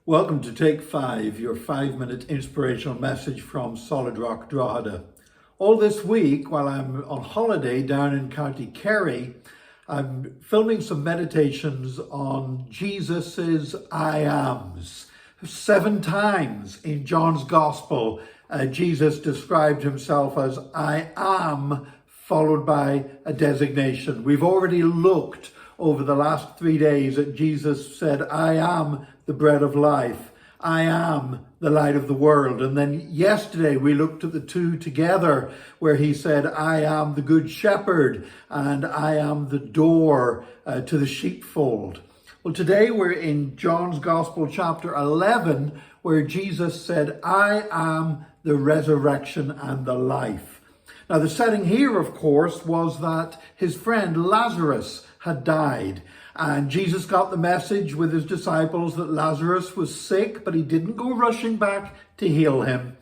Welcome to Take 5, your 5-minute inspirational message from Solid Rock, Drogheda. All this week, while I'm on holiday down in County Kerry, I'm filming some meditations on Jesus's I ams. 7 times in John's Gospel, Jesus described himself as I am, followed by a designation. We've already looked over the last 3 days that Jesus said, I am the bread of life. I am the light of the world. And then yesterday we looked at the two together where he said, I am the good shepherd and I am the door to the sheepfold. Well, today we're in John's Gospel chapter 11 where Jesus said, I am the resurrection and the life. Now the setting here, of course, was that his friend Lazarus had died. And Jesus got the message with his disciples that Lazarus was sick, but he didn't go rushing back to heal him.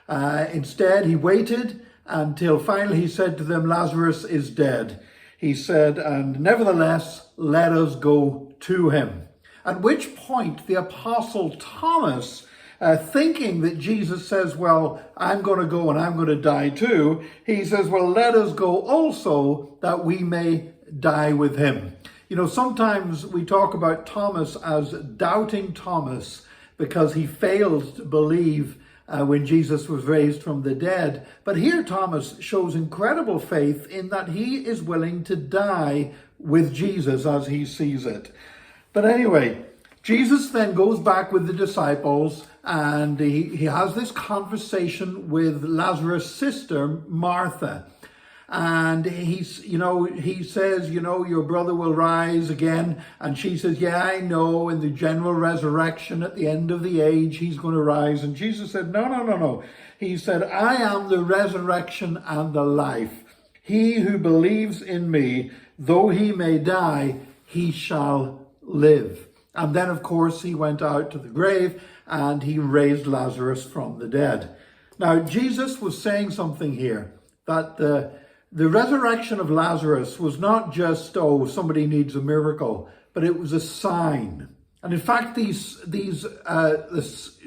Instead, he waited until finally he said to them, Lazarus is dead. He said, and nevertheless, let us go to him. At which point the apostle Thomas, thinking that Jesus says, well, I'm going to go and I'm going to die too, he says, well, let us go also that we may die with him. You know, sometimes we talk about Thomas as doubting Thomas because he failed to believe when Jesus was raised from the dead. But here Thomas shows incredible faith in that he is willing to die with Jesus as he sees it. But anyway, Jesus then goes back with the disciples and he has this conversation with Lazarus' sister, Martha. And he says, your brother will rise again. And she says, yeah, I know, in the general resurrection at the end of the age, he's going to rise. And Jesus said, no. He said, I am the resurrection and the life. He who believes in me, though he may die, he shall live. And then, of course, he went out to the grave and he raised Lazarus from the dead. Now, Jesus was saying something here, that the resurrection of Lazarus was not just, somebody needs a miracle, but it was a sign. And in fact,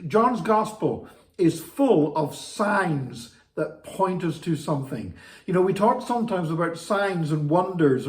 John's Gospel is full of signs that point us to something. You know, we talk sometimes about signs and wonders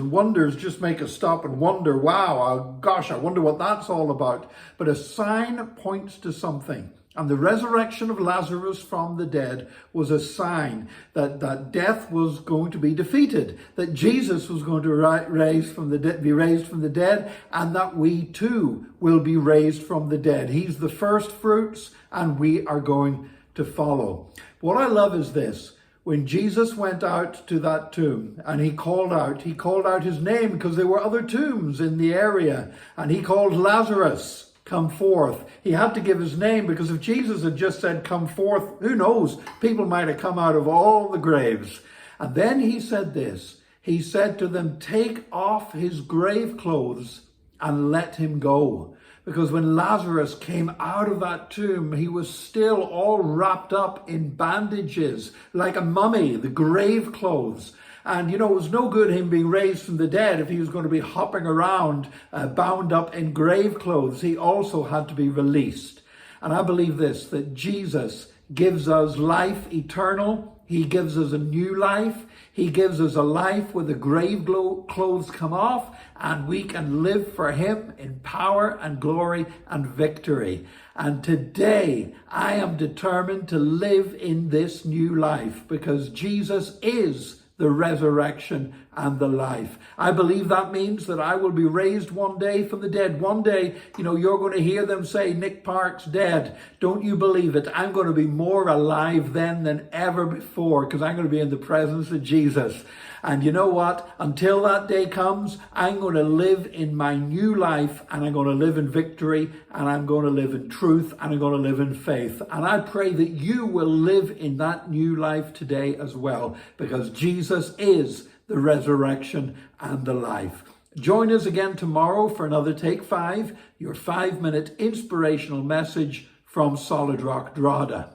just make us stop and wonder, wow, gosh, I wonder what that's all about. But a sign points to something. And the resurrection of Lazarus from the dead was a sign that death was going to be defeated, that Jesus was going to be raised from the dead, and that we too will be raised from the dead. He's the first fruits, and we are going to follow. What I love is this. When Jesus went out to that tomb and he called out his name because there were other tombs in the area, and he called Lazarus, come forth. He had to give his name because if Jesus had just said, come forth, who knows? People might have come out of all the graves. And then he said this. He said to them, take off his grave clothes and let him go. Because when Lazarus came out of that tomb, he was still all wrapped up in bandages, like a mummy, the grave clothes. And, it was no good him being raised from the dead if he was going to be hopping around, bound up in grave clothes. He also had to be released. And I believe this, that Jesus gives us life eternal. He gives us a new life. He gives us a life where the grave clothes come off and we can live for him in power and glory and victory. And today I am determined to live in this new life because Jesus is the resurrection and the life. I believe that means that I will be raised one day from the dead. One day, you're going to hear them say, Nick Park's dead. Don't you believe it? I'm going to be more alive then than ever before because I'm going to be in the presence of Jesus. And you know what? Until that day comes, I'm going to live in my new life and I'm going to live in victory and I'm going to live in truth and I'm going to live in faith. And I pray that you will live in that new life today as well because Jesus is the resurrection and the life. Join us again tomorrow for another Take 5, your 5-minute inspirational message from Solid Rock, Drogheda.